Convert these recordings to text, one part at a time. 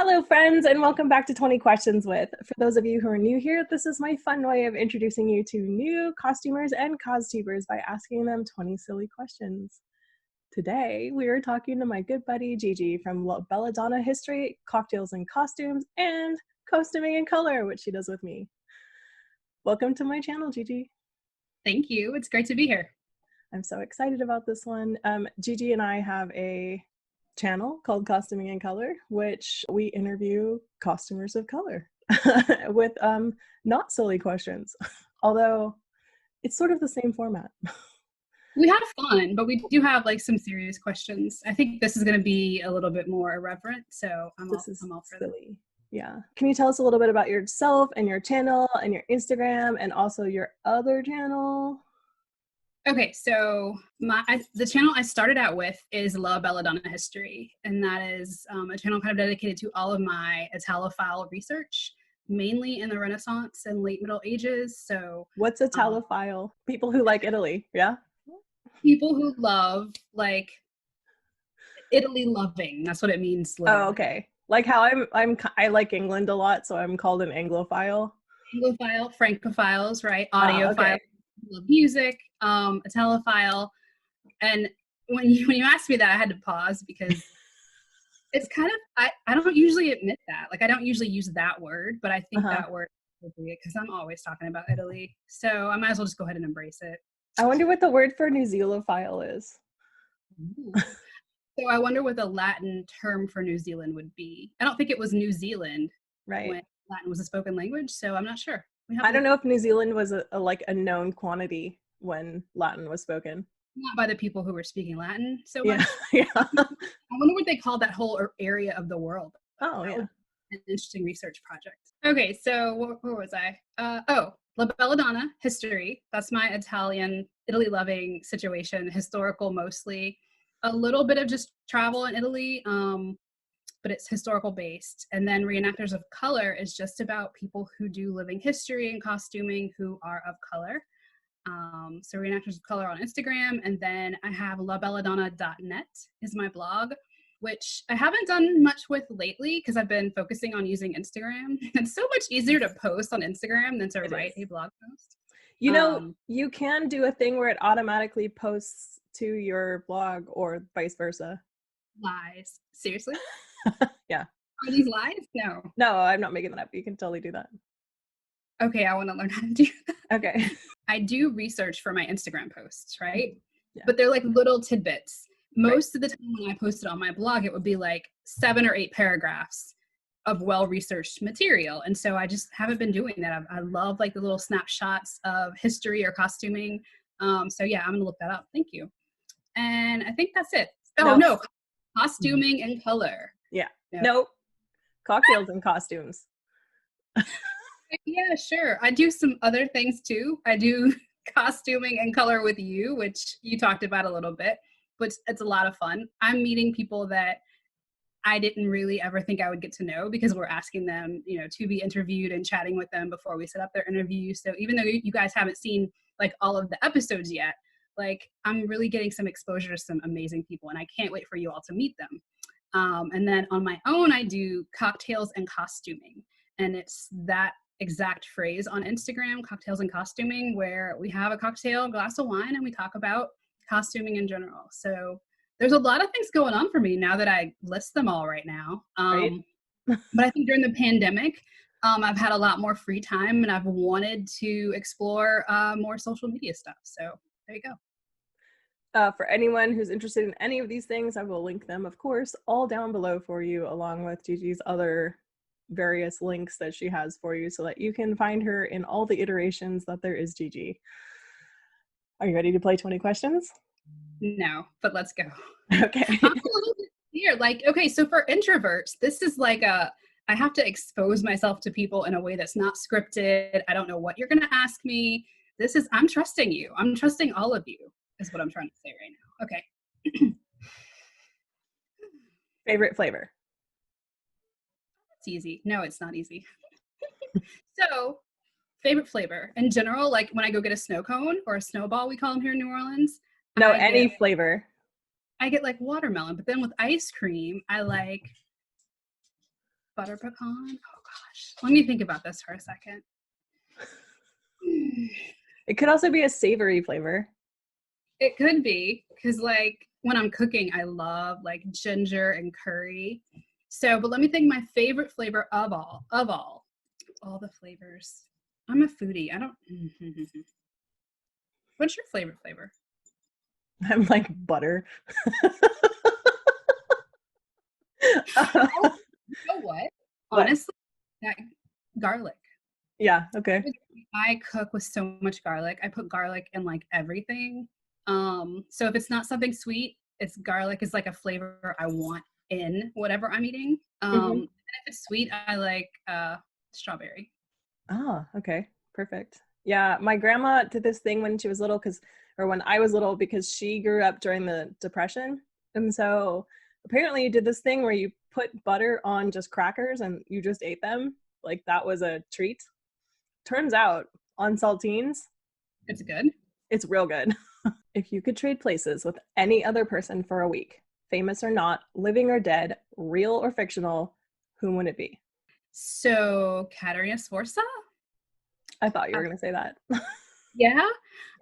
Hello, friends, and welcome back to 20 Questions With. For those of you who are new here, this is my fun way of introducing you to new costumers and costubers by asking them 20 silly questions. Today, we are talking to my good buddy Gigi from Donna History, Cocktails and Costumes, and Costuming in Color, which she does with me. Welcome to my channel, Gigi. Thank you. It's great to be here. I'm so excited about this one. Gigi and I have a channel called Costuming in Color, which we interview costumers of color with not silly questions, although it's sort of the same format. We have fun, but we do have like some serious questions. I think this is going to be a little bit more irreverent, so I'm all for silly. That. Yeah. Can you tell us a little bit about yourself and your channel and your Instagram and also your other channel? Okay, so the channel I started out with is Donna History, and that is a channel kind of dedicated to all of my Italophile research, mainly in the Renaissance and late Middle Ages. So what's Italophile? People who like Italy, yeah? People who love, like, Italy loving. That's what it means. Literally. Oh, okay. Like how I like England a lot, so I'm called an Anglophile. Anglophile, Francophiles, right? Audiophile. Okay. Love music, Italophile. And when you asked me that, I had to pause because it's kind of, I don't usually admit that. Like, I don't usually use that word, but I think that word is appropriate because I'm always talking about Italy. So I might as well just go ahead and embrace it. I wonder what the word for New Zealophile is. So I wonder what the Latin term for New Zealand would be. I don't think it was New Zealand when Latin was a spoken language, so I'm not sure. I don't know if New Zealand was a known quantity when Latin was spoken. Not by the people who were speaking Latin so much. Yeah. I wonder what they called that whole area of the world. Oh, yeah. An interesting research project. Okay, so where was I? La Belladonna History. That's my Italy-loving situation, historical mostly. A little bit of just travel in Italy, but it's historical based. And then Reenactors of Color is just about people who do living history and costuming who are of color. So Reenactors of Color on Instagram. And then I have labelladonna.net is my blog, which I haven't done much with lately because I've been focusing on using Instagram. It's so much easier to post on Instagram than to write a blog post. You know, you can do a thing where it automatically posts to your blog or vice versa. Lies. Seriously? Yeah. Are these lies? No. No, I'm not making that up. You can totally do that. Okay, I want to learn how to do that. Okay. I do research for my Instagram posts, right? Yeah. But they're like little tidbits. Most of the time when I posted on my blog, it would be like 7 or 8 paragraphs of well-researched material. And so I just haven't been doing that. I love like the little snapshots of history or costuming. So yeah, I'm going to look that up. Thank you. And I think that's it. Oh, no. Costuming in Color. Yeah. Nope. Cocktails and Costumes. Yeah, sure. I do some other things too. I do Costuming in Color with You, which you talked about a little bit, but it's a lot of fun. I'm meeting people that I didn't really ever think I would get to know because we're asking them, to be interviewed and chatting with them before we set up their interview. So even though you guys haven't seen like all of the episodes yet, like I'm really getting some exposure to some amazing people and I can't wait for you all to meet them. And then on my own, I do Cocktails and Costuming, and it's that exact phrase on Instagram, Cocktails and Costuming, where we have a cocktail, a glass of wine, and we talk about costuming in general. So there's a lot of things going on for me now that I list them all right now. But I think during the pandemic, I've had a lot more free time and I've wanted to explore more social media stuff. So there you go. For anyone who's interested in any of these things, I will link them, of course, all down below for you, along with Gigi's other various links that she has for you so that you can find her in all the iterations that there is Gigi. Are you ready to play 20 questions? No, but let's go. Okay. I'm a little bit here. Like, okay, so for introverts, this is like I have to expose myself to people in a way that's not scripted. I don't know what you're going to ask me. I'm trusting you. I'm trusting all of you is what I'm trying to say right now. Okay. Favorite flavor? It's easy. No, it's not easy. So, favorite flavor in general, like when I go get a snow cone or a snowball, we call them here in New Orleans. No, any flavor. I get like watermelon, but then with ice cream, I like Butter pecan? Oh gosh. Let me think about this for a second. It could also be a savory flavor. It could be, because like when I'm cooking, I love like ginger and curry. So, but let me think my favorite flavor of all the flavors. I'm a foodie. I don't. What's your favorite flavor? I'm like butter. Oh, you know what? What? Honestly, that garlic. Yeah, okay. I cook with so much garlic. I put garlic in like everything. So if it's not something sweet, it's garlic is like a flavor I want in whatever I'm eating. Mhm. And if it's sweet, I like strawberry. Ah, okay. Perfect. Yeah, my grandma did this thing when she was little or when I was little because she grew up during the Depression. And so apparently you did this thing where you put butter on just crackers and you just ate them. Like that was a treat. Turns out on saltines, It's good. it's real good. If you could trade places with any other person for a week, famous or not, living or dead, real or fictional, whom would it be? So Katerina Sforza? I thought you Uh, were going to say that. yeah. Yeah.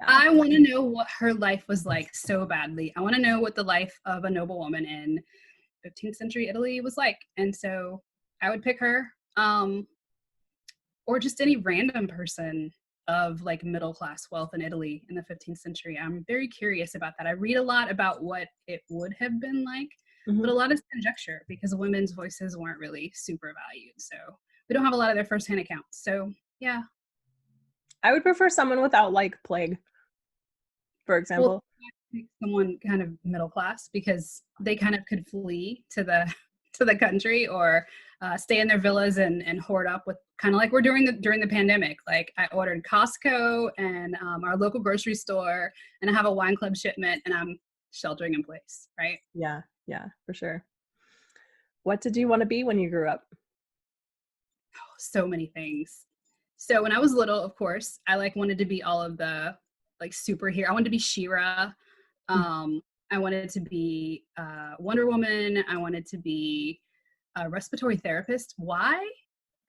I want to know what her life was like so badly. I want to know what the life of a noblewoman in 15th century Italy was like. And so I would pick her. Or just any random person of like middle class wealth in Italy in the 15th century. I'm very curious about that. I read a lot about what it would have been like, but Mhm. a lot is conjecture because women's voices weren't really super valued. So we don't have a lot of their firsthand accounts. So yeah. I would prefer someone without like plague, for Well, example. someone kind of middle class because they kind of could flee to the to the country or stay in their villas and hoard up with kind of like we're doing during the pandemic. Like I ordered Costco and our local grocery store, and I have a wine club shipment, and I'm sheltering in place. Right. Yeah, yeah, for sure. What did you want to be when you grew up? So many things. So when I was little, of course, I like wanted to be all of the like superhero. I wanted to be Shira. I wanted to be Wonder Woman. I wanted to be a respiratory therapist. Why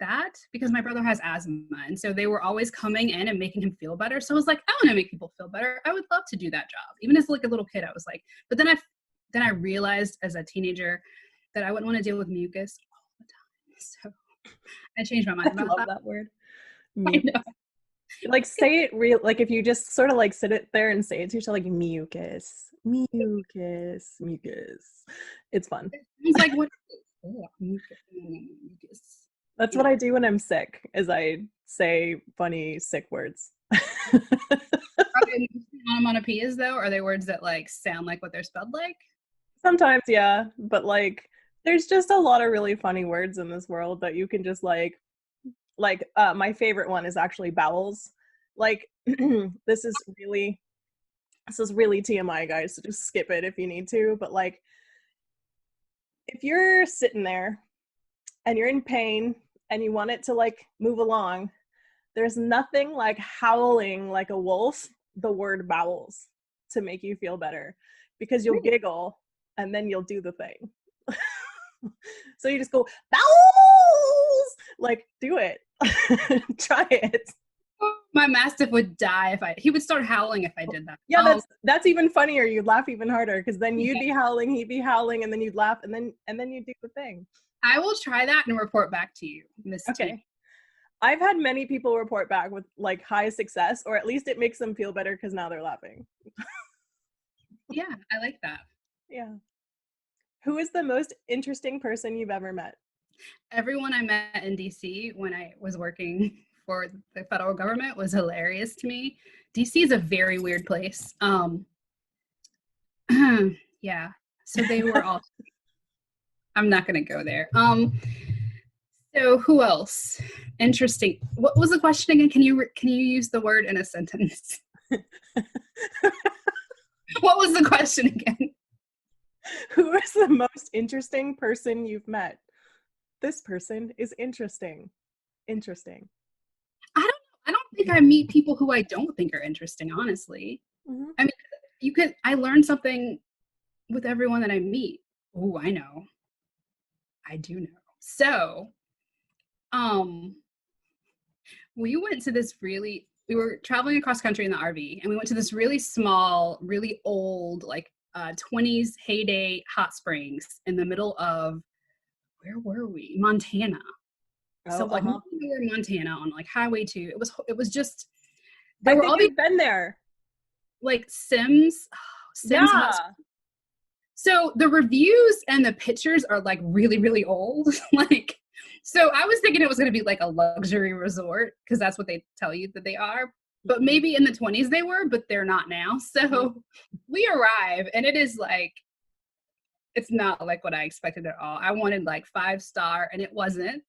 that? Because my brother has asthma, and so they were always coming in and making him feel better. So I was like, I want to make people feel better. I would love to do that job. Even as like a little kid, I was like, but then I realized as a teenager that I wouldn't want to deal with mucus all the time. So I changed my I mind about love that. that word. I Mucus. know. Like say it real like if you just sort of like sit it there and say it to yourself like mucus, mucus, mucus. It's fun. It's like what? Oh, mucus. That's what Anyway, I do when I'm sick, is I say funny sick words. are they onomatopoeias though? Are they words that like sound like what they're spelled like? Sometimes, yeah, but like there's just a lot of really funny words in this world that you can just my favorite one is actually bowels. Like this is really TMI, guys, so just skip it if you need to, but like if you're sitting there and you're in pain and you want it to like move along, there's nothing like howling like a wolf the word bowels to make you feel better because you'll giggle and then you'll do the thing. So you just go bowels, like do it. Try it. My mastiff would die if he would start howling if I did that. Yeah, that's even funnier. You'd laugh even harder because then you'd Yeah. be howling, he'd be howling, and then you'd laugh, and then you do the thing. I will try that and report back to you, Miss T. Okay. I've had many people report back with like high success, or at least it makes them feel better because now they're laughing. Yeah, I like that. Yeah. Who is the most interesting person you've ever met? Everyone I met in DC when I was working for the federal government was hilarious to me. DC is a very weird place. Yeah. So they were all I'm not gonna go there. So who else? Interesting. What was the question again? Can you use the word in a sentence? What was the question again? Who is the most interesting person you've met? This person is interesting. Interesting. I don't think I meet people who I don't think are interesting, honestly. Mm-hmm. I mean, I learn something with everyone that I meet. Oh, I know. I do know. So, um, we were traveling across country in the RV, and we went to this really small, really old, like 20s heyday hot springs in the middle of, where were we? Montana. Oh, So like uh-huh. we were in Montana on like Highway 2. It was just there I were think all these I've been there. like Sims hot. Yeah. So the reviews and the pictures are like really, really old. Like, so I was thinking it was going to be like a luxury resort because that's what they tell you that they are. But Mhm. maybe in the 20s they were, but they're not now. Mhm. So we arrive and it is like, it's not like what I expected at all. I wanted like 5-star and it wasn't.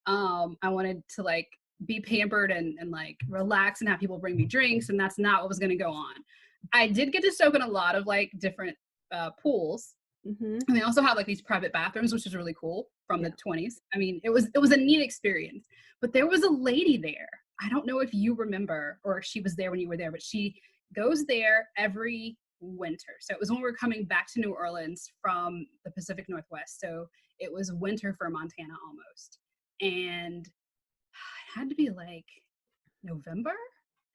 I wanted to like be pampered and like relax and have people bring me drinks, and that's not what was going to go on. I did get to soak in a lot of like different pools, Mhm. and they also have like these private bathrooms, which is really cool from the Yeah. 20s. I mean, it was a neat experience. But there was a lady there. I don't know if you remember or if she was there when you were there, but she goes there every winter. So it was when we were coming back to New Orleans from the Pacific Northwest. So it was winter for Montana almost. And it had to be like November.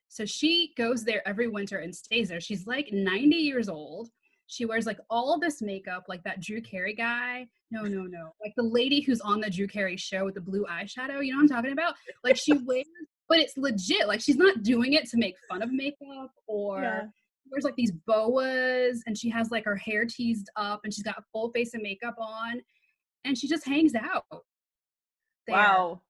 So she goes there every winter and stays there. She's like 90 years old. She wears like all this makeup, like that Drew Carey guy. No, no, no. Like the lady who's on the Drew Carey show with the blue eyeshadow. You know what I'm talking about? Like she wears, but it's legit. Like she's not doing it to make fun of makeup or Yeah. wears like these boas and she has like her hair teased up and she's got a full face of makeup on and she just hangs out there Wow.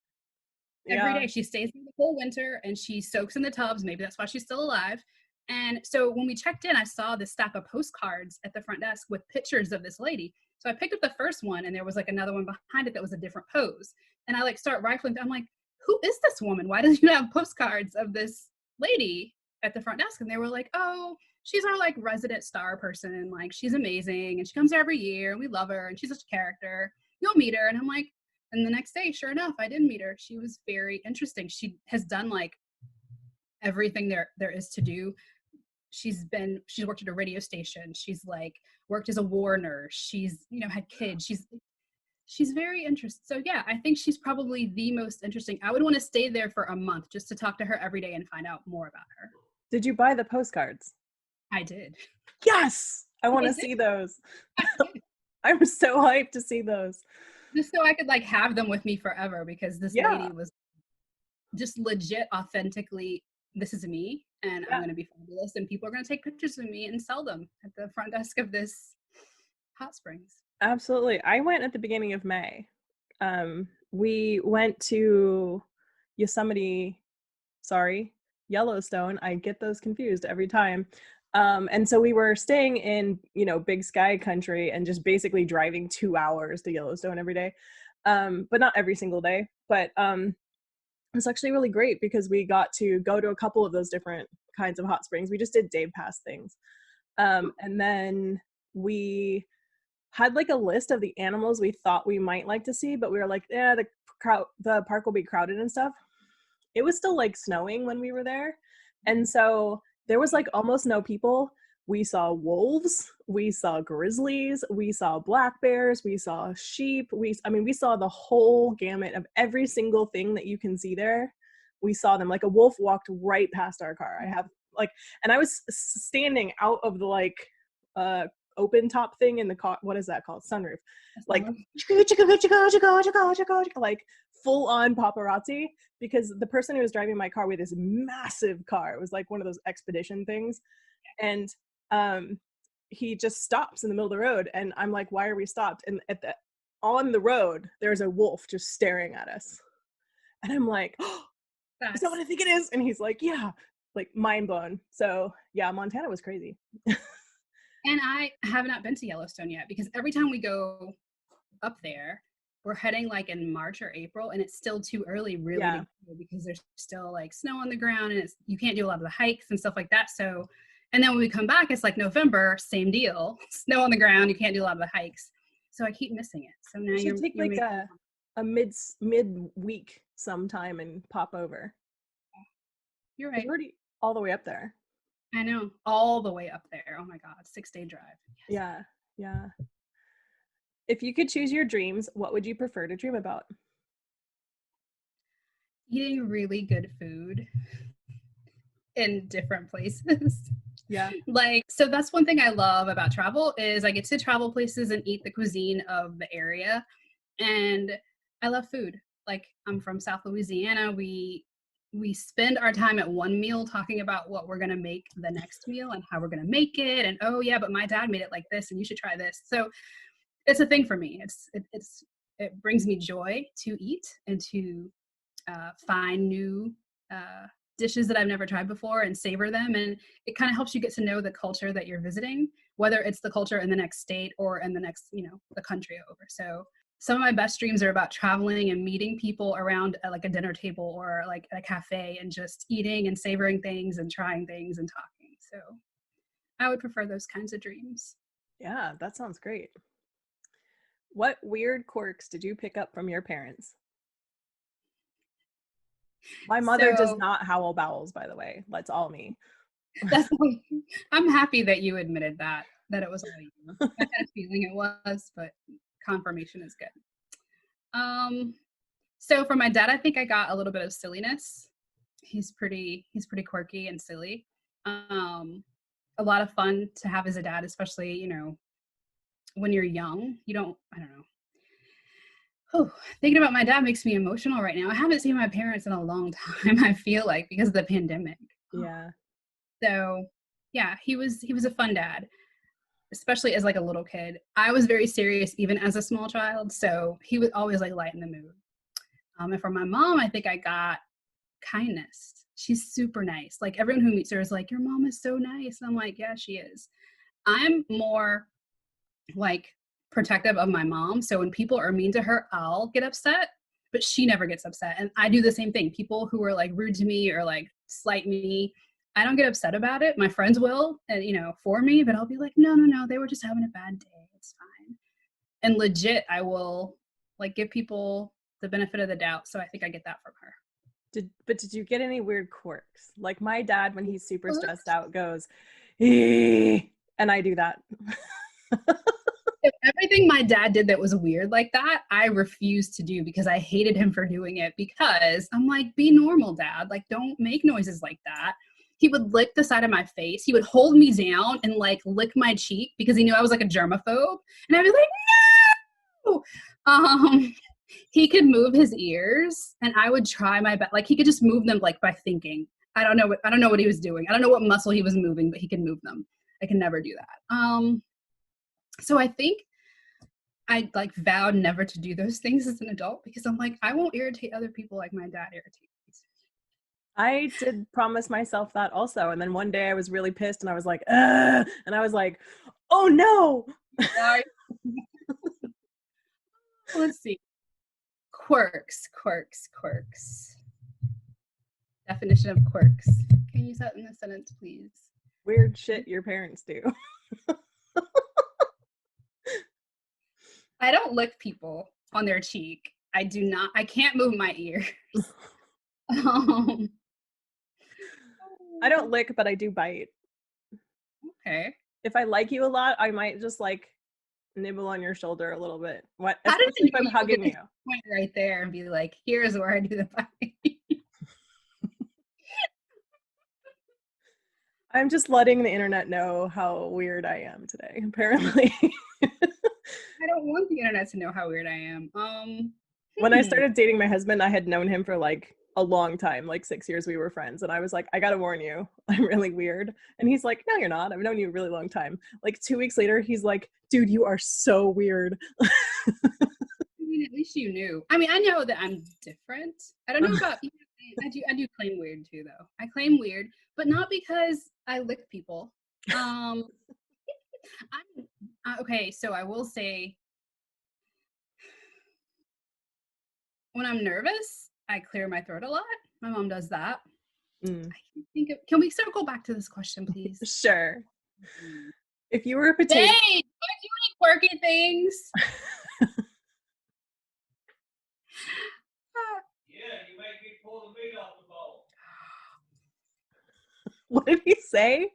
every Yeah. day. She stays there the whole winter and she soaks in the tubs. Maybe that's why she's still alive. And so when we checked in, I saw this stack of postcards at the front desk with pictures of this lady. So I picked up the first one and there was like another one behind it that was a different pose. And I like start rifling through. I'm like, who is this woman? Why does you have postcards of this lady at the front desk? And they were like, oh, she's our like resident star person. Like she's amazing and she comes every year and we love her and she's such a character. You'll meet her. And I'm like, and the next day, sure enough, I did meet her. She was very interesting. She has done like everything there is to do. She's worked at a radio station. She's like worked as a war nurse. She's, had kids. She's very interesting. So yeah, I think she's probably the most interesting. I would want to stay there for a month just to talk to her every day and find out more about her. Did you buy the postcards? I did. Yes. I want I to did. see those. I did. I'm so hyped to see those. Just so I could like have them with me forever because this Yeah. lady was just legit, authentically, this is me, and I'm Yeah. going to be fabulous, and people are going to take pictures of me and sell them at the front desk of this hot springs. Absolutely. I went at the beginning of May. We went to Yosemite, sorry, Yellowstone. I get those confused every time. And so we were staying in, Big Sky country and just basically driving 2 hours to Yellowstone every day. But not every single day. But it's actually really great because we got to go to a couple of those different kinds of hot springs. We just did day pass things. And then we had like a list of the animals we thought we might like to see, but we were like, yeah, the park will be crowded and stuff. It was still like snowing when we were there. And so there was like almost no people. We saw wolves, we saw grizzlies, we saw black bears, we saw sheep. We saw the whole gamut of every single thing that you can see there. We saw them. Like a wolf walked right past our car. And I was standing out of the like open top thing in the car. What is that called? Sunroof. Like like full on paparazzi, because the person who was driving my car with this massive car, it was like one of those expedition things, and he just stops in the middle of the road, and I'm like, why are we stopped? And on the road there's a wolf just staring at us, and I'm like, oh, is that what That's I think it is? And he's like, yeah, like mind blown. So yeah, Montana was crazy. and I have not been to Yellowstone yet because every time we go up there, we're heading like in March or April, and it's still too early really to Yeah. go because there's still like snow on the ground and you can't do a lot of the hikes and stuff like that. So, and then when we come back, it's like November, same deal, snow on the ground, you can't do a lot of the hikes. So I keep missing it. So now You should take you're like making a mid week sometime and pop over. you're Because right. we're already all the way up there. I know, all the way up there. Oh my God, 6-day drive. Yes. Yeah. Yeah. If you could choose your dreams, what would you prefer to dream about? Eating really good food in different places. Yeah. Like, so that's one thing I love about travel is I get to travel places and eat the cuisine of the area. And I love food. Like, I'm from South Louisiana. We spend our time at one meal talking about what we're going to make the next meal and how we're going to make it, and oh yeah, but my dad made it like this and you should try this. So it's a thing for me. It brings me joy to eat and to find new dishes that I've never tried before and savor them. And it kind of helps you get to know the culture that you're visiting, whether it's the culture in the next state or in the next, the country over. So some of my best dreams are about traveling and meeting people around like a dinner table or like a cafe and just eating and savoring things and trying things and talking. So I would prefer those kinds of dreams. Yeah, that sounds great. What weird quirks did you pick up from your parents? My mother does So not howl bowels, by the way. That's all me. that's I'm happy that you admitted that it was all you. I had a feeling it was, but confirmation is good. So for my dad, I think I got a little bit of silliness. He's pretty quirky and silly. A lot of fun to have as a dad, especially, when you're young. I don't know. Oh, thinking about my dad makes me emotional right now. I haven't seen my parents in a long time, I feel like, because of the pandemic. Yeah. So yeah, he was a fun dad, especially as like a little kid. I was very serious even as a small child, so he would always like lighten the mood. And from my mom, I think I got kindness. She's super nice. Like everyone who meets her is like, your mom is so nice. And I'm like, yeah, she is. I'm more like protective of my mom. So when people are mean to her, I'll get upset, but she never gets upset. And I do the same thing. People who are like rude to me or like slight me, I don't get upset about it. My friends will, and for me, but I'll be like, no, no, no, they were just having a bad day. It's fine. And legit, I will like give people the benefit of the doubt. So I think I get that from her. Did you get any weird quirks? Like my dad, when he's super stressed out, goes, "Eh," and I do that. If everything my dad did that was weird like that, I refused to do because I hated him for doing it because I'm like, be normal, dad. Like, don't make noises like that. He would lick the side of my face. He would hold me down and like lick my cheek because he knew I was like a germaphobe. And I'd be like, no. He could move his ears and I would try my best. Like he could just move them like by thinking. I don't know what he was doing. I don't know what muscle he was moving, but he could move them. I can never do that. So I think I like vowed never to do those things as an adult because I'm like, I won't irritate other people like my dad irritates. I did promise myself that also. And then one day I was really pissed and I was like, ugh, and I was like, oh no. Let's see. Quirks. Definition of quirks. Can you use that in a sentence, please? Weird shit your parents do. I don't lick people on their cheek. I can't move my ears. I don't lick, but I do bite. Okay. If I like you a lot, I might just like nibble on your shoulder a little bit. What? How did Especially if I'm hugging you. Point right there and be like, here's where I do the bite. I'm just letting the internet know how weird I am today, apparently. I don't want the internet to know how weird I am. When I started dating my husband, I had known him for like a long time, like 6 years we were friends. And I was like, I gotta warn you, I'm really weird. And he's like, no, you're not. I've known you a really long time. Like 2 weeks later, he's like, dude, you are so weird. I mean, at least you knew. I mean, I know that I'm different. I don't know about you. I do claim weird too, though. I claim weird, but not because I lick people. I'm okay. So I will say, when I'm nervous, I clear my throat a lot. My mom does that. Mm. Can we circle back to this question, please? Sure. If you were a potato. Hey, do I do any quirky things? Yeah, you make me pull the meat off the bone. What did he say?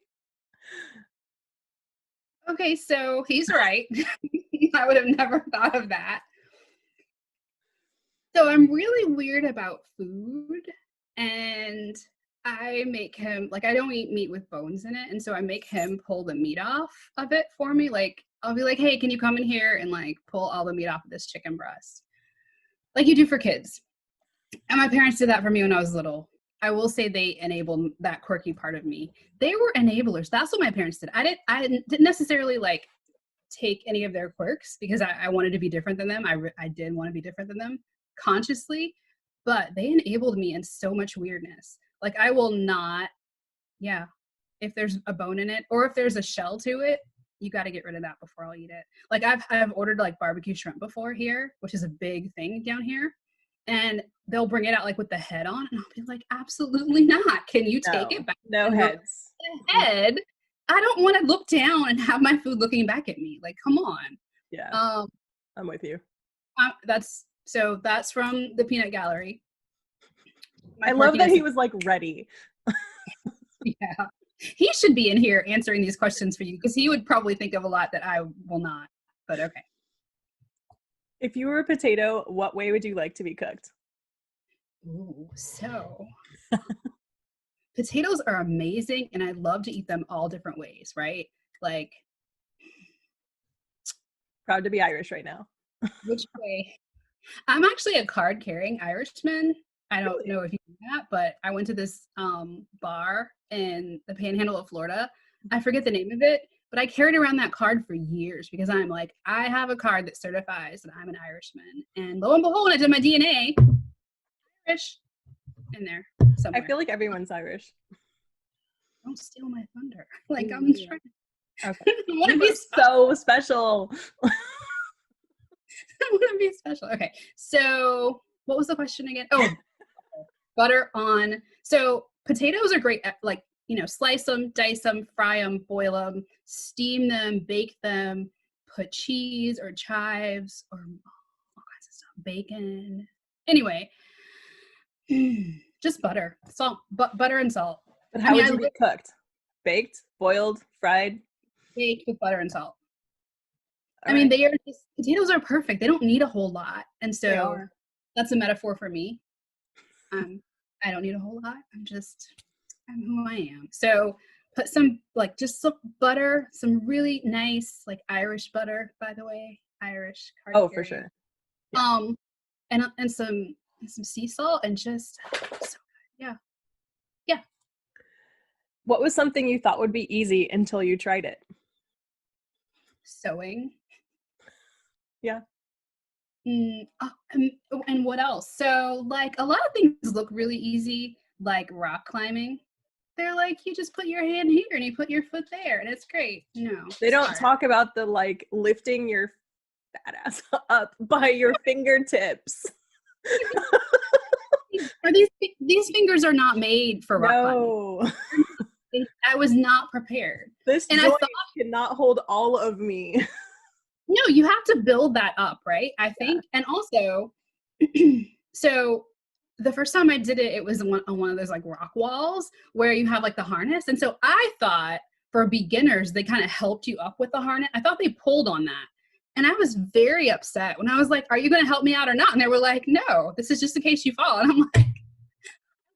Okay, so he's right. I would have never thought of that. So I'm really weird about food, and I make him like I don't eat meat with bones in it, and so I make him pull the meat off of it for me. Like I'll be like, "Hey, can you come in here and like pull all the meat off of this chicken breast?" Like you do for kids. And my parents did that for me when I was little. I will say they enabled that quirky part of me. They were enablers. That's what my parents did. I didn't necessarily like take any of their quirks because I wanted to be different than them. I did want to be different than them consciously, but they enabled me in so much weirdness. Like I will not, yeah, if there's a bone in it or if there's a shell to it, you got to get rid of that before I'll eat it. Like I've ordered like barbecue shrimp before here, which is a big thing down here. And they'll bring it out like with the head on, and I'll be like, absolutely not. Can you take it back? No and heads. the head. I don't want to look down and have my food looking back at me. Like, come on. Yeah. I'm with you. That's from the Peanut Gallery. I love that he was like ready. Yeah. He should be in here answering these questions for you because he would probably think of a lot that I will not. But okay. If you were a potato, what way would you like to be cooked? Ooh, so potatoes are amazing and I love to eat them all different ways, right? Like Proud to be Irish right now. which way? I'm actually a card-carrying Irishman. I don't know if you know that, but I went to this bar in the Panhandle of Florida. I forget the name of it, but I carried around that card for years because I'm like, I have a card that certifies that I'm an Irishman. And lo and behold, I did my DNA. Irish in there somewhere. I feel like everyone's Irish. Don't steal my thunder. Like I'm trying. Okay. I want to be so special. I want to be special. Okay. So what was the question again? Oh, butter on. So potatoes are great at, like, slice them, dice them, fry them, boil them, steam them, bake them, put cheese or chives or all kinds of stuff, bacon. Anyway, just butter, salt, butter and salt. But how would you be cooked? Baked, boiled, fried? Baked with butter and salt. I mean, potatoes are perfect. They don't need a whole lot. And so that's a metaphor for me. I don't need a whole lot. I'm who I am. So put some, like, just some butter, some really nice, like, Irish butter, by the way, Irish. Oh, for sure. Yeah. And some sea salt and just, so good. Yeah. Yeah. What was something you thought would be easy until you tried it? Sewing. Yeah. And what else? So, like, a lot of things look really easy, like rock climbing. They're like, you just put your hand here and you put your foot there and it's great. No. They don't talk about the, like, lifting your fat ass up by your fingertips. These fingers are not made for rock climbing. I was not prepared. This joint cannot hold all of me. No, you have to build that up, right? I think. Yeah. And also, so the first time I did it, it was on one of those like rock walls where you have like the harness. And so I thought for beginners, they kind of helped you up with the harness. I thought they pulled on that. And I was very upset when I was like, are you going to help me out or not? And they were like, no, this is just in case you fall. And I'm like,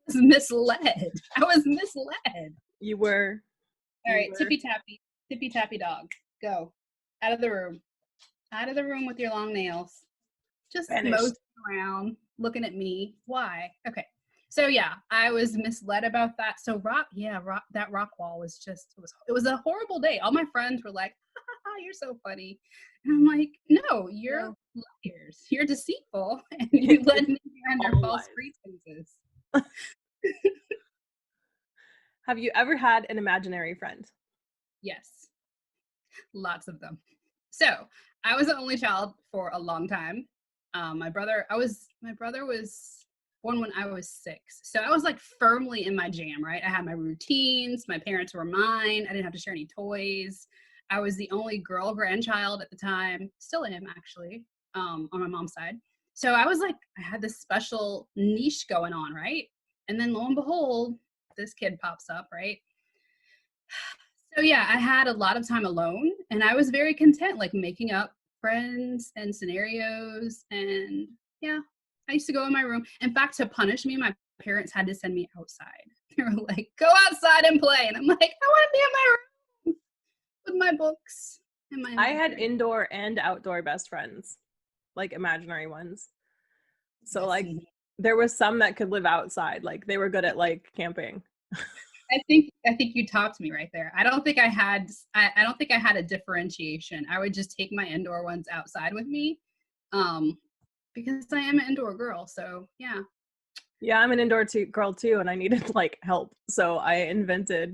I was misled. You were. All right, tippy tappy dog, go out of the room. Out of the room with your long nails. Just moseying around, looking at me. Why? Okay. So yeah, I was misled about that. So that rock wall was just, it was a horrible day. All my friends were like, you're so funny. And I'm like, no, you're liars. You're deceitful. And you led me under false pretenses. Have you ever had an imaginary friend? Yes. Lots of them. So I was the only child for a long time. My brother was born when I was 6. So I was like firmly in my jam, right? I had my routines. My parents were mine. I didn't have to share any toys. I was the only girl grandchild at the time. Still am, actually, on my mom's side. So I was like, I had this special niche going on, right? And then lo and behold, this kid pops up, right? So yeah, I had a lot of time alone And I was very content, like making up friends and scenarios. And yeah, I used to go in my room. In fact, to punish me, my parents had to send me outside. They were like, go outside and play. And I'm like, I want to be in my room with my books and my I had imaginary. indoor and outdoor best friends, like imaginary ones. So like See, there was some that could live outside, like they were good at like camping. I think you topped me right there. I don't think I had a differentiation. I would just take my indoor ones outside with me. Because I am an indoor girl. So yeah. Yeah, I'm an girl too, and I needed like help. So I invented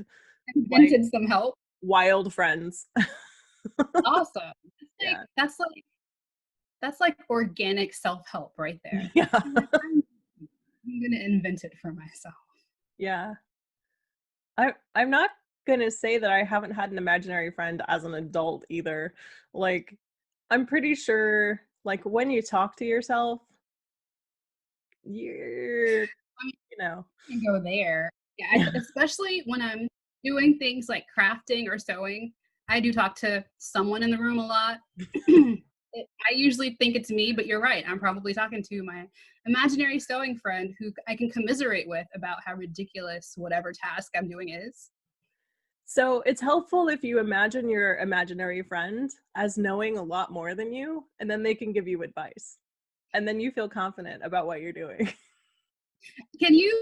like Invented some help. wild friends. Awesome. Yeah. That's like organic self-help right there. Yeah. I'm like, I'm gonna invent it for myself. Yeah. I'm not gonna say that I haven't had an imaginary friend as an adult either. Like, I'm pretty sure like when you talk to yourself, you're I mean, you know. you can go there. Yeah, Yeah. especially when I'm doing things like crafting or sewing. I do talk to someone in the room a lot. I usually think it's me, but you're right. I'm probably talking to my imaginary sewing friend who I can commiserate with about how ridiculous whatever task I'm doing is. So it's helpful if you imagine your imaginary friend as knowing a lot more than you, and then they can give you advice. And then you feel confident about what you're doing. Can you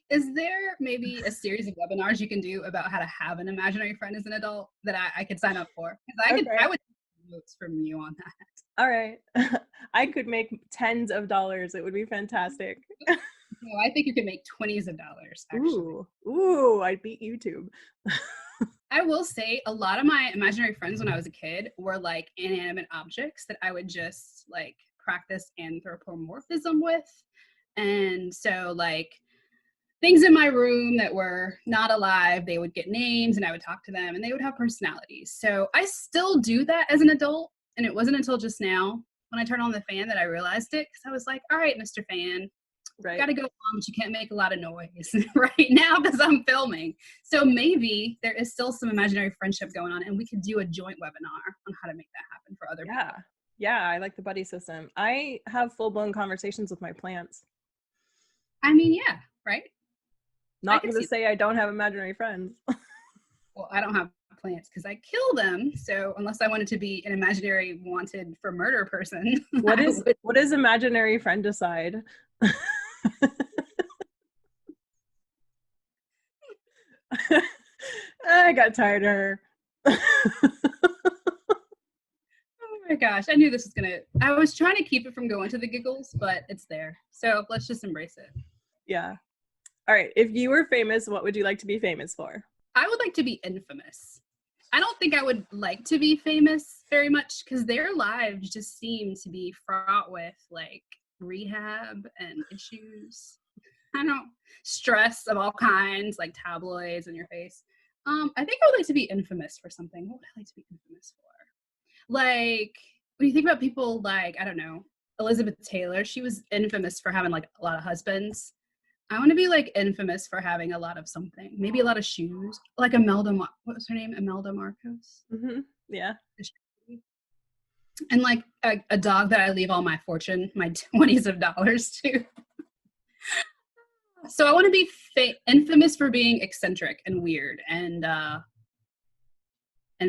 is there maybe a series of webinars you can do about how to have an imaginary friend as an adult that I could sign up for? Because I Okay. would take notes from you on that. All right. I could make tens of dollars. It would be fantastic. No, I think you can make 20s of dollars actually. Ooh, I'd beat YouTube. I will say a lot of my imaginary friends when I was a kid were like inanimate objects that I would just like practice anthropomorphism with. And so like things in my room that were not alive, they would get names and I would talk to them and they would have personalities. So I still do that as an adult. And it wasn't until just now when I turned on the fan that I realized it. Cause I was like, all right, Mr. Fan, Right. gotta go on, but you can't make a lot of noise right now because I'm filming. So maybe there is still some imaginary friendship going on and we could do a joint webinar on how to make that happen for other Yeah. people. Yeah, I like the buddy system. I have full-blown conversations with my plants. I mean, yeah, right? I Not could gonna see that. say I don't have imaginary friends. Well, I don't have plants because I kill them. So unless I wanted to be an imaginary wanted for murder person, What I is would. what is imaginary friend decide? I got tired of her. Oh my gosh, I knew this was gonna. I was trying to keep it from going to the giggles, but it's there. So let's just embrace it. Yeah. All right. If you were famous, what would you like to be famous for? I would like to be infamous. I don't think I would like to be famous very much because their lives just seem to be fraught with like rehab and issues. I don't stress of all kinds, like tabloids in your face. I think I would like to be infamous for something. What would I like to be infamous for? Like when you think about people like, I don't know, Elizabeth Taylor, she was infamous for having like a lot of husbands. I want to be like infamous for having a lot of something, maybe a lot of shoes, like what was her name? Imelda Marcos. Yeah. And like a dog that I leave all my fortune, my 20s of dollars to. So I want to be infamous for being eccentric and weird and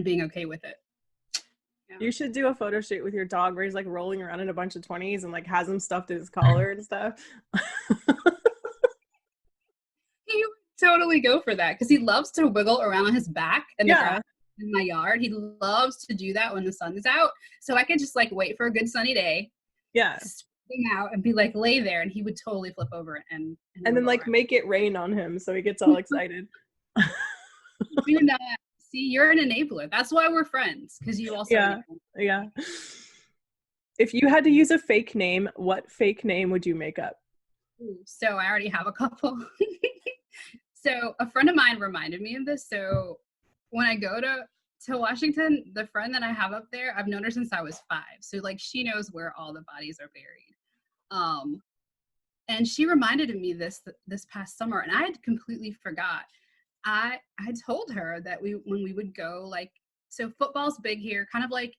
being okay with it. Yeah. You should do a photo shoot with your dog where he's like rolling around in a bunch of 20s and like has him stuffed in his collar and stuff. He would totally go for that because he loves to wiggle around on his back in the grass in my yard. He loves to do that when the sun is out. So I could just like wait for a good sunny day. Yeah. Him out and be like lay there and he would totally flip over and then like around. make it rain on him so he gets all excited. Do not see, you're an enabler. That's why we're friends, because you also yeah. If you had to use a fake name, what fake name would you make up? So I already have a couple. So a friend of mine reminded me of this. So when I go to Washington, the friend that I have up there, I've known her since I was 5. So like she knows where all the bodies are buried. And she reminded me this past summer, and I had completely forgot. I told her that when we would go like So football's big here, kind of like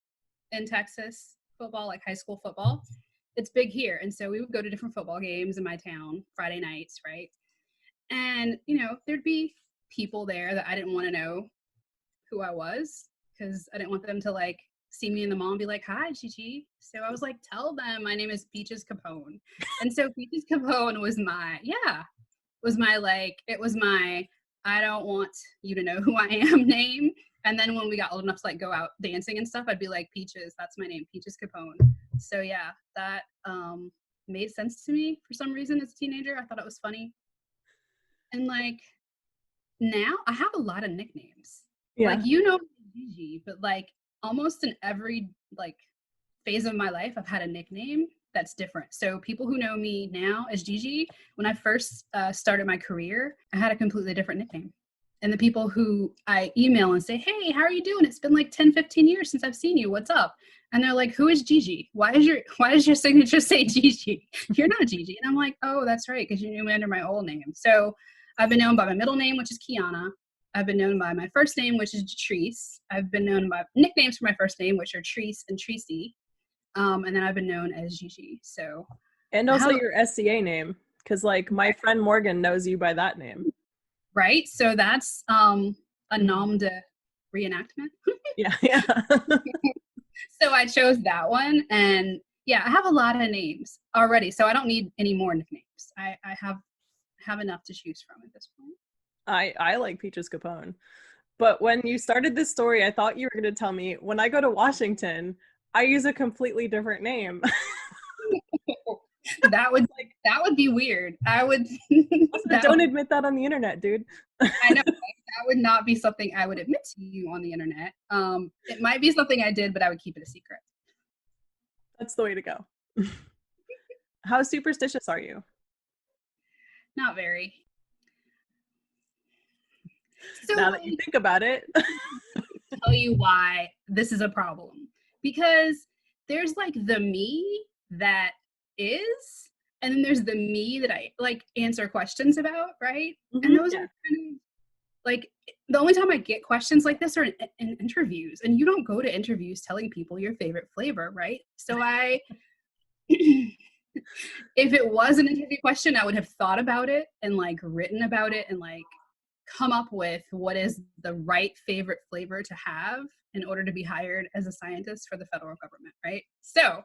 in Texas, football, like high school football. It's big here. And so we would go to different football games in my town, Friday nights, right? And, there'd be people there that I didn't want to know who I was because I didn't want them to like see me in the mall and be like, hi, Gigi. So I was like, tell them my name is Peaches Capone. And so Peaches Capone was my I don't want you to know who I am name. And then when we got old enough to like go out dancing and stuff, I'd be like, Peaches, that's my name, Peaches Capone. So yeah, that made sense to me for some reason as a teenager. I thought it was funny. And like now I have a lot of nicknames. Yeah. Like, Gigi, but like almost in every like phase of my life, I've had a nickname that's different. So people who know me now as Gigi, when I first started my career, I had a completely different nickname. And the people who I email and say, hey, how are you doing? It's been like 10, 15 years since I've seen you. What's up? And they're like, who is Gigi? Why does your signature say Gigi? You're not Gigi. And I'm like, oh, that's right, because you knew me under my old name. So I've been known by my middle name, which is Kiana. I've been known by my first name, which is Jatrice. I've been known by nicknames for my first name, which are Treese and Tracy. And then I've been known as Gigi. So, and also your SCA name, because like my friend Morgan knows you by that name. Right. So that's a nom de reenactment. Yeah. So I chose that one, and yeah, I have a lot of names already, so I don't need any more nicknames. I have enough to choose from at this point. I like Peaches Capone. But when you started this story, I thought you were going to tell me when I go to Washington, I use a completely different name. That would be weird. I would don't admit that on the internet, dude. I know, that would not be something I would admit to you on the internet. It might be something I did, but I would keep it a secret. That's the way to go. How superstitious are you? Not very. So now that you think about it. Tell you why this is a problem. Because there's like the me that is, and then there's the me that I like answer questions about, right? Mm-hmm, and those are kind of like the only time I get questions like this are in interviews, and you don't go to interviews telling people your favorite flavor, right? So if it was an interview question, I would have thought about it and like written about it and like come up with what is the right favorite flavor to have in order to be hired as a scientist for the federal government, right? So,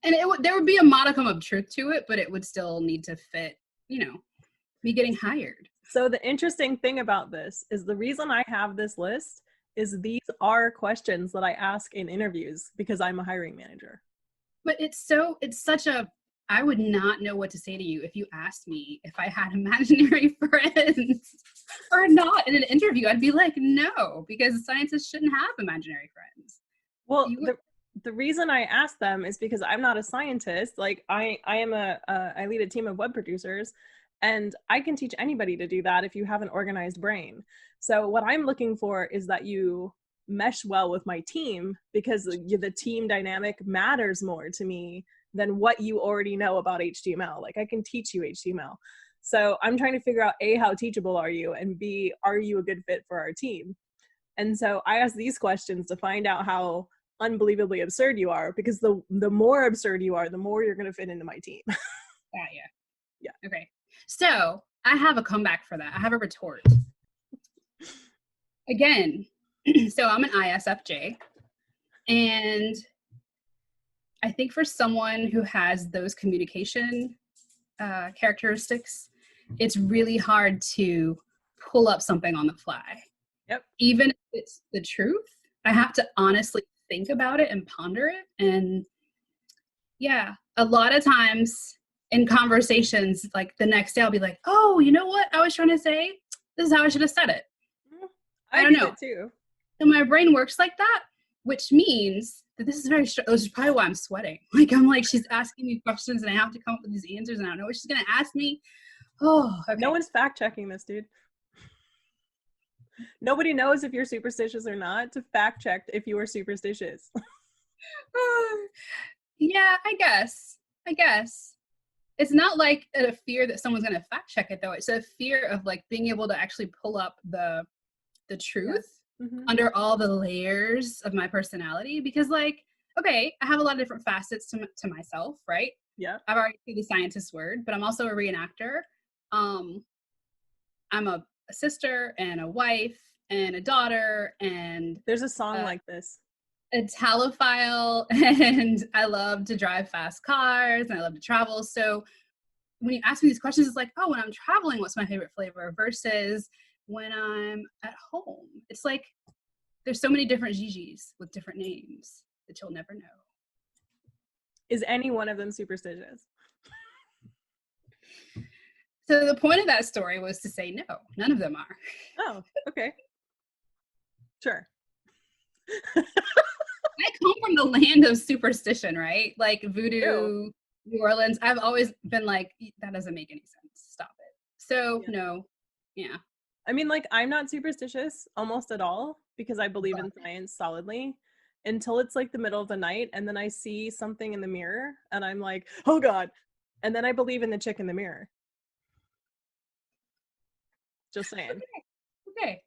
and there would be a modicum of truth to it, but it would still need to fit, me getting hired. So the interesting thing about this is the reason I have this list is these are questions that I ask in interviews because I'm a hiring manager. But I would not know what to say to you if you asked me if I had imaginary friends or not in an interview. I'd be like, no, because scientists shouldn't have imaginary friends. Well, the reason I ask them is because I'm not a scientist. Like I lead a team of web producers, and I can teach anybody to do that if you have an organized brain. So what I'm looking for is that you mesh well with my team, because the team dynamic matters more to me than what you already know about HTML. Like I can teach you HTML. So I'm trying to figure out A, how teachable are you? And B, are you a good fit for our team? And so I ask these questions to find out how unbelievably absurd you are, because the more absurd you are, the more you're going to fit into my team. Yeah. Okay. So I have a comeback for that. I have a retort. Again, so I'm an ISFJ, and I think for someone who has those communication characteristics, it's really hard to pull up something on the fly. Yep. Even if it's the truth, I have to honestly think about it and ponder it. And yeah, a lot of times in conversations, like the next day I'll be like, oh, you know what I was trying to say? This is how I should have said it. I don't know. It too. So my brain works like that, which means that this is this is probably why I'm sweating. Like, I'm like, she's asking me questions and I have to come up with these answers and I don't know what she's going to ask me. Oh, okay. No one's fact checking this, dude. Nobody knows if you're superstitious or not to fact check if you are superstitious. Yeah, I guess. It's not like a fear that someone's going to fact check it though. It's a fear of like being able to actually pull up the truth under all the layers of my personality, because like, okay, I have a lot of different facets to myself, right? Yeah. I've already said the scientist word, but I'm also a reenactor. I'm a sister and a wife and a daughter and There's a song like this. a talophile, and I love to drive fast cars and I love to travel. So when you ask me these questions, it's like, oh, when I'm traveling, what's my favorite flavor versus when I'm at home? It's like there's so many different Gigis with different names that you'll never know. Is any one of them superstitious? So the point of that story was to say no, none of them are. Oh, okay. Sure. I come from the land of superstition, right? Like voodoo, Ew. New Orleans. I've always been like, that doesn't make any sense. Stop it. So Yeah. no, yeah. I mean, like, I'm not superstitious almost at all because I believe But in science solidly until it's like the middle of the night and then I see something in the mirror and I'm like, oh God. And then I believe in the chick in the mirror. Just saying. okay.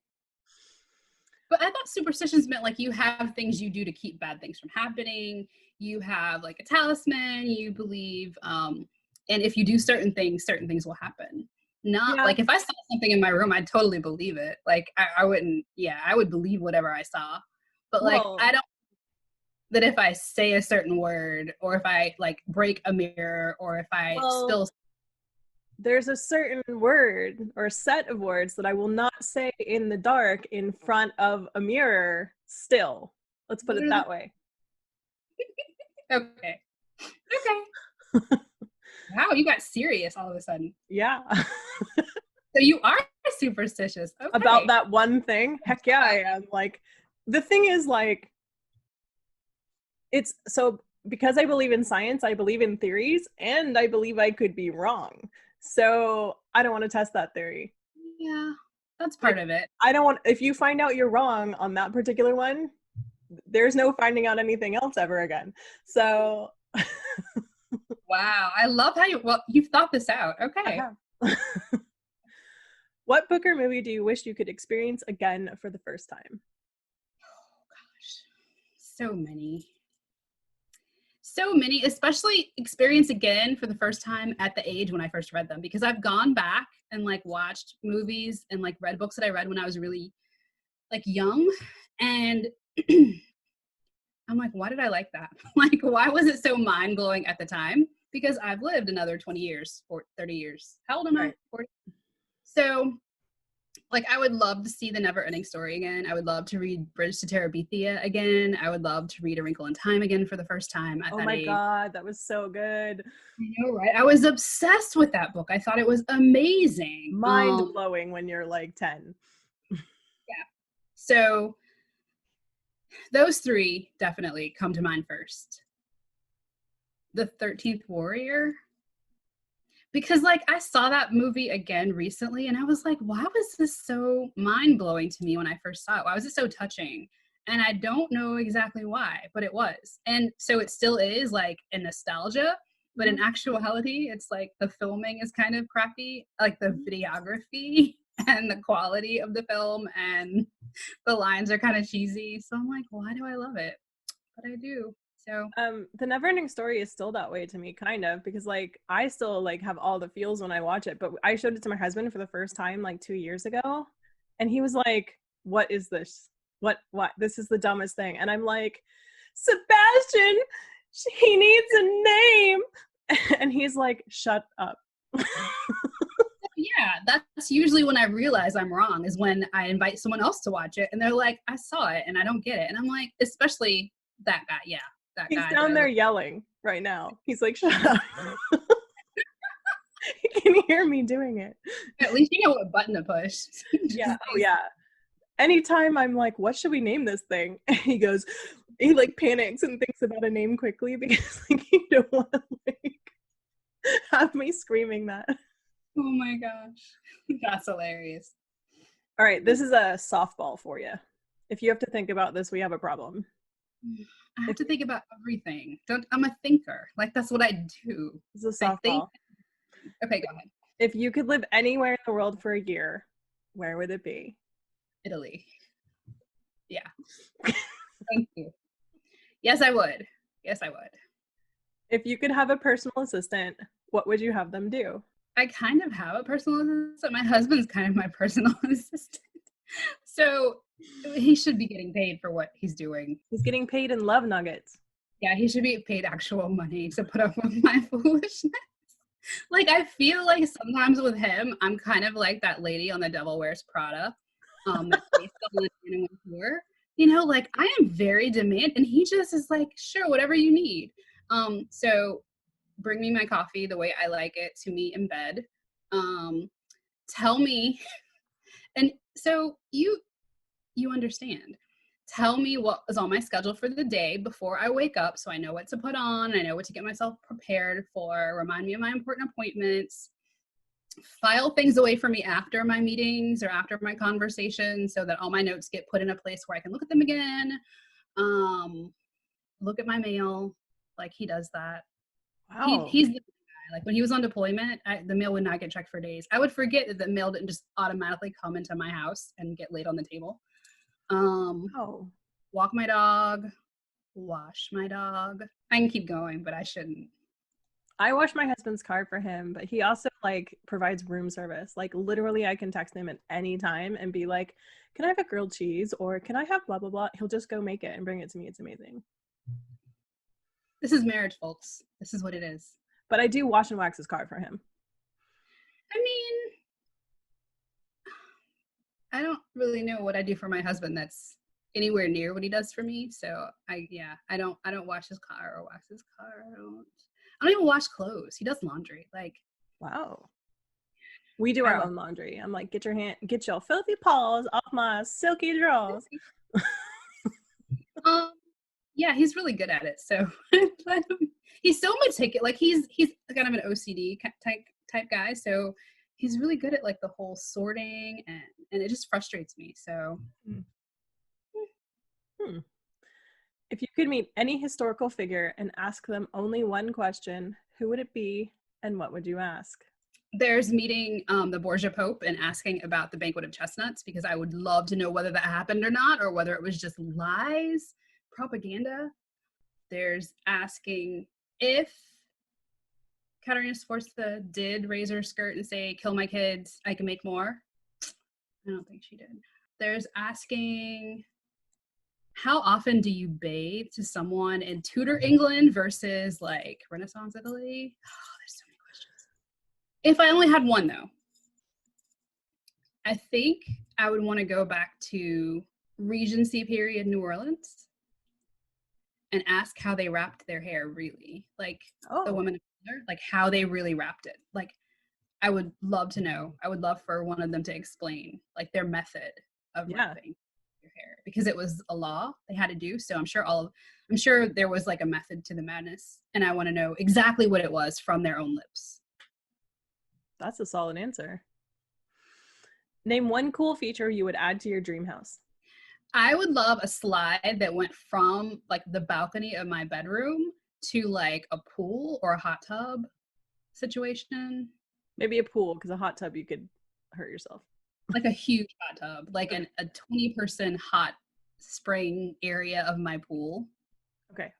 But I thought superstitions meant like you have things you do to keep bad things from happening. You have like a talisman, you believe, and if you do certain things will happen. Not Yeah. like if I saw something in my room, I'd totally believe it. Like I wouldn't, I would believe whatever I saw. But like Well, I don't that if I say a certain word or if I like break a mirror or if I spill, there's a certain word or set of words that I will not say in the dark in front of a mirror still. Let's put it that way. okay. Wow, you got serious all of a sudden. Yeah. So you are superstitious. Okay. About that one thing? Heck yeah, I am. Like, the thing is, like, it's so because I believe in science, I believe in theories, and I believe I could be wrong. So I don't want to test that theory. Yeah, that's part of it. I don't want, if you find out you're wrong on that particular one, there's no finding out anything else ever again. So Wow, I love how you've thought this out. Okay. What book or movie do you wish you could experience again for the first time? Oh gosh, so many, especially experience again for the first time at the age when I first read them, because I've gone back and like watched movies and like read books that I read when I was really like young, and I'm like, why did I like that? Like, why was it so mind-blowing at the time? Because I've lived another 20 years or 30 years. How old am I? 40. So like I would love to see The Never Ending Story again. I would love to read Bridge to Terabithia again. I would love to read A Wrinkle in Time again for the first time at that age. Oh my God, that was so good. I know, right? I was obsessed with that book. I thought it was amazing. Mind-blowing when you're like 10. Yeah. So those three definitely come to mind first. The 13th Warrior. Because like I saw that movie again recently and I was like, why was this so mind-blowing to me when I first saw it? Why was it so touching? And I don't know exactly why, but it was. And so it still is like a nostalgia, but in actuality, it's like the filming is kind of crappy, like the videography and the quality of the film and the lines are kind of cheesy. So I'm like, why do I love it? But I do. So The Never Ending Story is still that way to me, kind of, because like I still like have all the feels when I watch it, but I showed it to my husband for the first time like 2 years ago and he was like, what is this? What this is the dumbest thing. And I'm like, Sebastian, he needs a name. And he's like, shut up. Yeah, that's usually when I realize I'm wrong, is when I invite someone else to watch it and they're like, I saw it and I don't get it. And I'm like, especially that guy. Yeah, that he's guy. He's down there yelling right now. He's like, shut up. You can hear me doing it. At least you know what button to push. Yeah. Oh, yeah. Anytime I'm like, what should we name this thing? And he like panics and thinks about a name quickly because like you don't want to like have me screaming that. Oh my gosh. That's hilarious. All right, this is a softball for you. If you have to think about this, we have a problem. I have to think about everything. I'm a thinker. Like that's what I do. This is a softball. Okay, go ahead. If you could live anywhere in the world for a year, where would it be? Italy. Yeah. Thank you. Yes, I would. Yes, I would. If you could have a personal assistant, what would you have them do? I kind of have a personal assistant. My husband's kind of my personal assistant. So he should be getting paid for what he's doing. He's getting paid in love nuggets. Yeah, he should be paid actual money to put up with my foolishness. Like, I feel like sometimes with him, I'm kind of like that lady on The Devil Wears Prada, that's based on the Anna Wintour. You know, like, I am very demanding, and he just is like, sure, whatever you need. So bring me my coffee the way I like it to me in bed. Tell me, and so you understand. Tell me what is on my schedule for the day before I wake up so I know what to put on, I know what to get myself prepared for, remind me of my important appointments, file things away for me after my meetings or after my conversations so that all my notes get put in a place where I can look at them again. Look at my mail, like he does that. Wow. He's the guy. Like when he was on deployment, the mail would not get checked for days. I would forget that the mail didn't just automatically come into my house and get laid on the table. Walk my dog, wash my dog. I can keep going, but I shouldn't. I wash my husband's car for him, but he also like provides room service. Like literally I can text him at any time and be like, can I have a grilled cheese or can I have blah, blah, blah. He'll just go make it and bring it to me. It's amazing. This is marriage, folks. This is what it is. But I do wash and wax his car for him. I mean, I don't really know what I do for my husband that's anywhere near what he does for me. So I don't wash his car or wax his car. I don't even wash clothes. He does laundry. Like, wow. We do our own laundry. I'm like, get your filthy paws off my silky drawers. Yeah, he's really good at it. So he's so meticulous. Like he's kind of an OCD type guy. So he's really good at like the whole sorting and it just frustrates me. So. If you could meet any historical figure and ask them only one question, who would it be and what would you ask? There's meeting the Borgia Pope and asking about the Banquet of Chestnuts because I would love to know whether that happened or not, or whether it was just lies, propaganda. There's asking if Katerina Sforza did raise her skirt and say, kill my kids, I can make more. I don't think she did. There's asking, how often do you bathe to someone in Tudor England versus like Renaissance Italy? Oh, there's so many questions. If I only had one though, I think I would want to go back to Regency period New Orleans and ask how they wrapped their hair really. Like the women of color, like how they really wrapped it. Like I would love to know. I would love for one of them to explain like their method of wrapping your hair because it was a law they had to do. So I'm sure there was like a method to the madness and I want to know exactly what it was from their own lips. That's a solid answer. Name one cool feature you would add to your dream house. I would love a slide that went from like the balcony of my bedroom to like a pool or a hot tub situation. Maybe a pool, because a hot tub you could hurt yourself. Like a huge hot tub, like a 20-person hot spring area of my pool. Okay.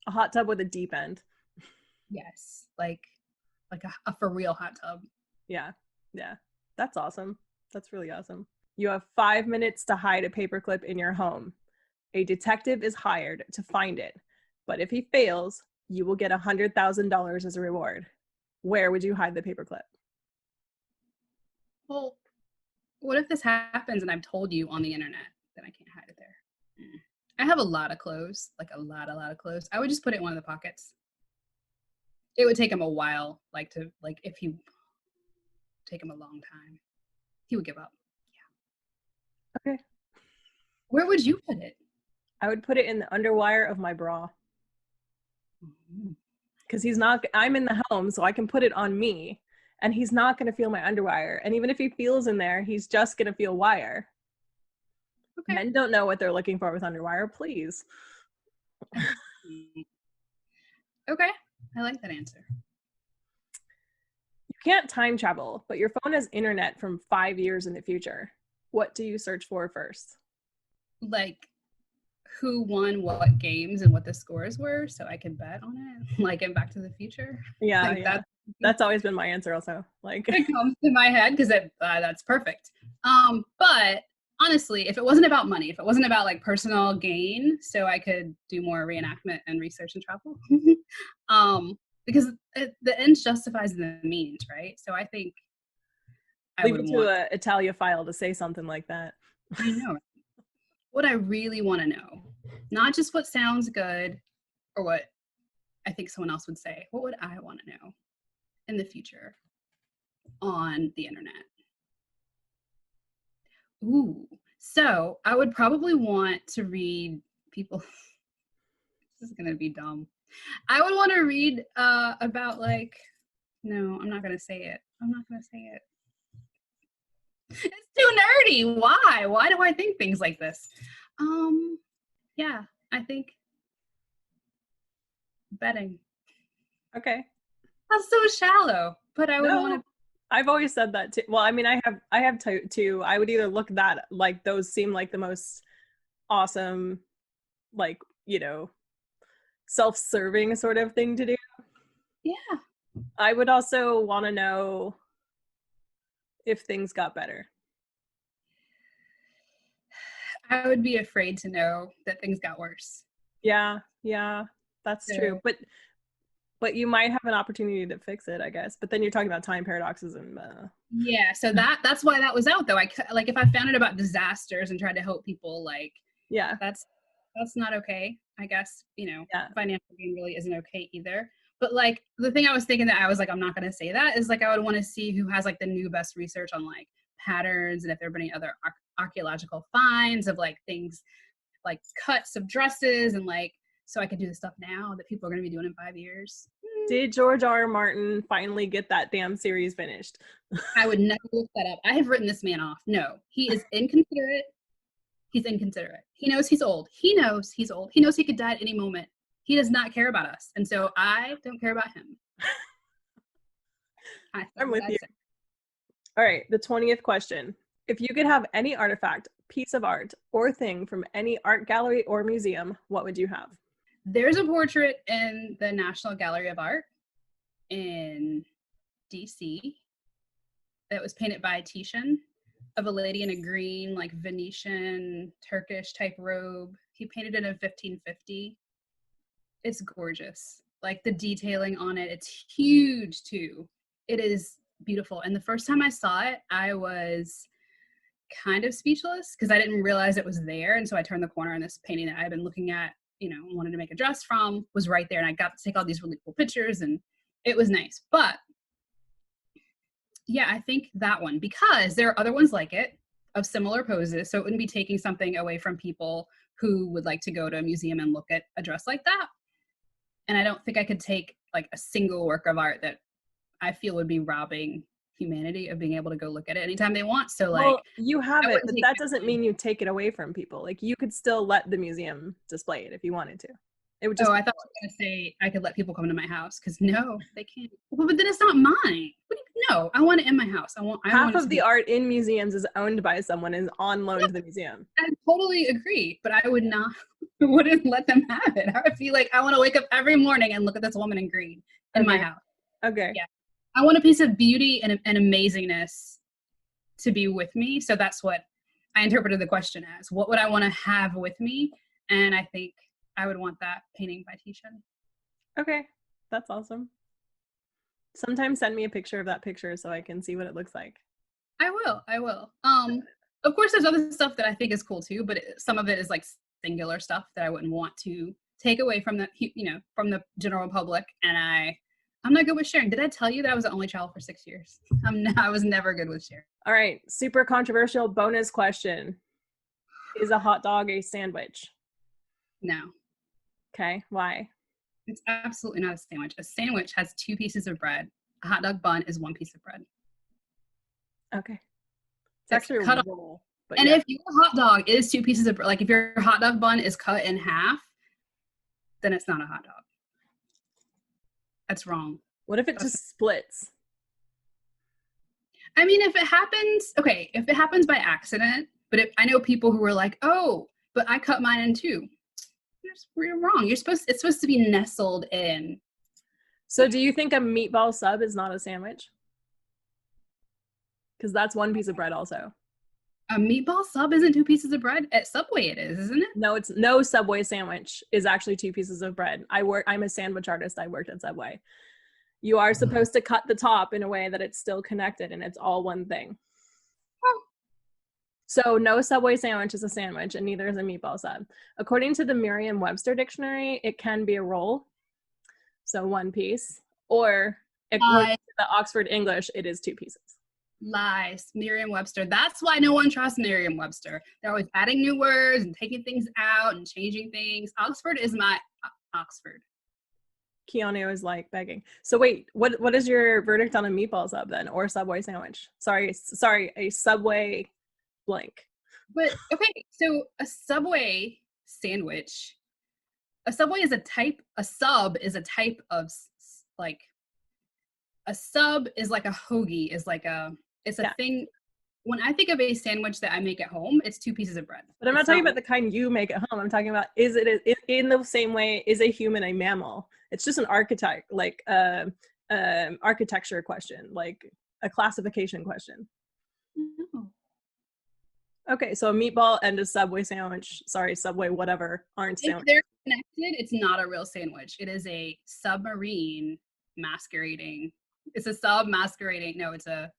A hot tub with a deep end. Yes, like a for real hot tub. Yeah. That's awesome. That's really awesome. You have 5 minutes to hide a paperclip in your home. A detective is hired to find it, but if he fails, you will get $100,000 as a reward. Where would you hide the paperclip? Well, what if this happens and I've told you on the internet that I can't hide it there? I have a lot of clothes, like a lot of clothes. I would just put it in one of the pockets. It would take him a while, if he take him a long time. He would give up. Yeah. Okay. Where would you put it? I would put it in the underwire of my bra. Because I'm in the home, so I can put it on me, and he's not going to feel my underwire. And even if he feels in there, he's just going to feel wire. Okay. Men don't know what they're looking for with underwire, please. Okay, I like that answer. You can't time travel, but your phone has internet from 5 years in the future. What do you search for first? Like who won what games and what the scores were so I could bet on it. Like in Back to the Future. Yeah, Like yeah. That's always been my answer also. Like it comes to my head because that's perfect. But honestly, if it wasn't about money, if it wasn't about like personal gain, so I could do more reenactment and research and travel, because the ends justifies the means, right? So I think I leave would it want. to a Italophile to say something like that. I know what I really want to know, not just what sounds good or what I think someone else would say. What would I want to know in the future on the internet? Ooh, so I would probably want to read people. This is gonna be dumb. I would want to read about like. No, I'm not gonna say it. I'm not gonna say it. It's too nerdy. Why? Why do I think things like this? Yeah, I think betting. Okay. That's so shallow, but I would No, want to. I've always said that too. Well, I mean, I have two. I would either look that like those seem like the most awesome, like, self-serving sort of thing to do. Yeah, I would also want to know if things got better. I would be afraid to know that things got worse. Yeah, that's true. So, But you might have an opportunity to fix it, I guess. But then you're talking about time paradoxes and yeah, so that's why that was out though. Like if I found it about disasters and tried to help people, like yeah, that's not okay. I guess yeah. financial gain really isn't okay either. But like the thing I was thinking that I was like I'm not going to say that is like I would want to see who has like the new best research on like patterns and if there have been any other archaeological finds of like things like cuts of dresses and like so I could do the stuff now that people are going to be doing in 5 years. Did George R. R. Martin finally get that damn series finished? I would never look that up. I have written this man off. No, he is inconsiderate. He's inconsiderate. He knows he's old. He knows he's old. He knows he could die at any moment. He does not care about us. And so I don't care about him. I'm with you. All right, the 20th question. If you could have any artifact, piece of art, or thing from any art gallery or museum, what would you have? There's a portrait in the National Gallery of Art in DC that was painted by Titian of a lady in a green, like Venetian, Turkish type robe. He painted it in 1550. It's gorgeous. Like the detailing on it, it's huge too. It is beautiful. And the first time I saw it, I was kind of speechless because I didn't realize it was there. And so I turned the corner and this painting that I've been looking at, wanted to make a dress from was right there. And I got to take all these really cool pictures and it was nice. But yeah, I think that one, because there are other ones like it of similar poses. So it wouldn't be taking something away from people who would like to go to a museum and look at a dress like that. And I don't think I could take like a single work of art that I feel would be robbing humanity of being able to go look at it anytime they want. So like, well, you have it, but that doesn't one. mean you take it away from people. Like you could still let the museum display it if you wanted to. It would just. Oh, I thought you were going to say I could let people come to my house because no, they can't. Well, but then it's not mine. No, I want it in my house. Half of the art in museums is owned by someone and is on loan to the museum. I totally agree, but I wouldn't let them have it. I would feel like I want to wake up every morning and look at this woman in green in my house. Okay. Yeah. I want a piece of beauty and amazingness to be with me. So that's what I interpreted the question as. What would I want to have with me? And I think I would want that painting by Titian. Okay. That's awesome. Sometimes send me a picture of that picture so I can see what it looks like. I will. Of course, there's other stuff that I think is cool too, but some of it is like singular stuff that I wouldn't want to take away from the, from the general public. And I'm not good with sharing. Did I tell you that I was the only child for 6 years? I was never good with sharing. All right. Super controversial bonus question. Is a hot dog a sandwich? No. Okay. Why? It's absolutely not a sandwich. A sandwich has 2 pieces of bread. A hot dog bun is 1 piece of bread. Okay. It's actually cut a roll. And if your hot dog is 2 pieces of bread, like if your hot dog bun is cut in half, then it's not a hot dog. That's wrong. What if it just splits? I mean, if it happens, okay, if it happens by accident, but I know people who are like, oh, but I cut mine in two. You're wrong. It's supposed to be nestled in. So do you think a meatball sub is not a sandwich? Because that's one piece of bread also. A meatball sub isn't two pieces of bread. At Subway it is, isn't it? No, it's no Subway sandwich is actually two pieces of bread. I'm a sandwich artist. I worked at Subway. You are supposed to cut the top in a way that it's still connected and it's all one thing. Oh. So no Subway sandwich is a sandwich, and neither is a meatball sub. According to the Merriam-Webster dictionary, it can be a roll, so one piece, or according to the Oxford English, it is two pieces. Lies. Merriam-Webster. That's why no one trusts Merriam-Webster. They're always adding new words and taking things out and changing things. Oxford is my Oxford. Keanu is like begging. So wait, what is your verdict on a meatball sub then, or Subway sandwich? Sorry, a Subway blank. But okay, so a Subway sandwich. A Subway is a sub is a type of like. A sub is like a hoagie. It's a thing. When I think of a sandwich that I make at home, it's two pieces of bread. But I'm not talking about the kind you make at home. I'm talking about, is it in the same way, is a human a mammal? It's just an architecture question, like a classification question. No. Okay, so a meatball and a Subway sandwich, Subway whatever, aren't sandwiches. If they're connected, it's not a real sandwich. It is a submarine masquerading. It's a sub masquerading. No, it's a...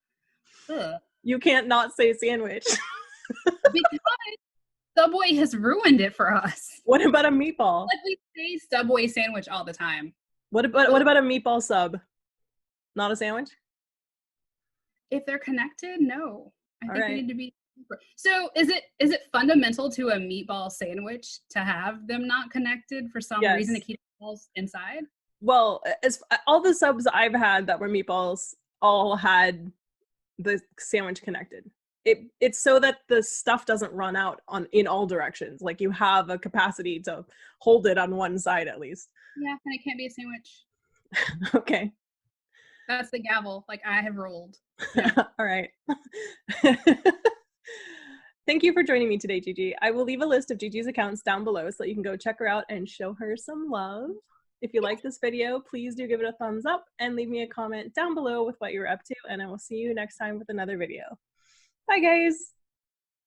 You can't not say sandwich. Because Subway has ruined it for us. What about a meatball? Like, we say Subway sandwich all the time. What about a meatball sub? Not a sandwich? If they're connected, no. I think they need to be. So is it fundamental to a meatball sandwich to have them not connected for some reason to keep the balls inside? Well, all the subs I've had that were meatballs all had the sandwich connected. It's so that the stuff doesn't run out in all directions. Like, you have a capacity to hold it on one side at least. Yeah, and it can't be a sandwich. Okay. That's the gavel. Like, I have rolled. Yeah. All right. Thank you for joining me today, Gigi. I will leave a list of Gigi's accounts down below so that you can go check her out and show her some love. If you like this video, please do give it a thumbs up and leave me a comment down below with what you're up to, and I will see you next time with another video. Bye, guys!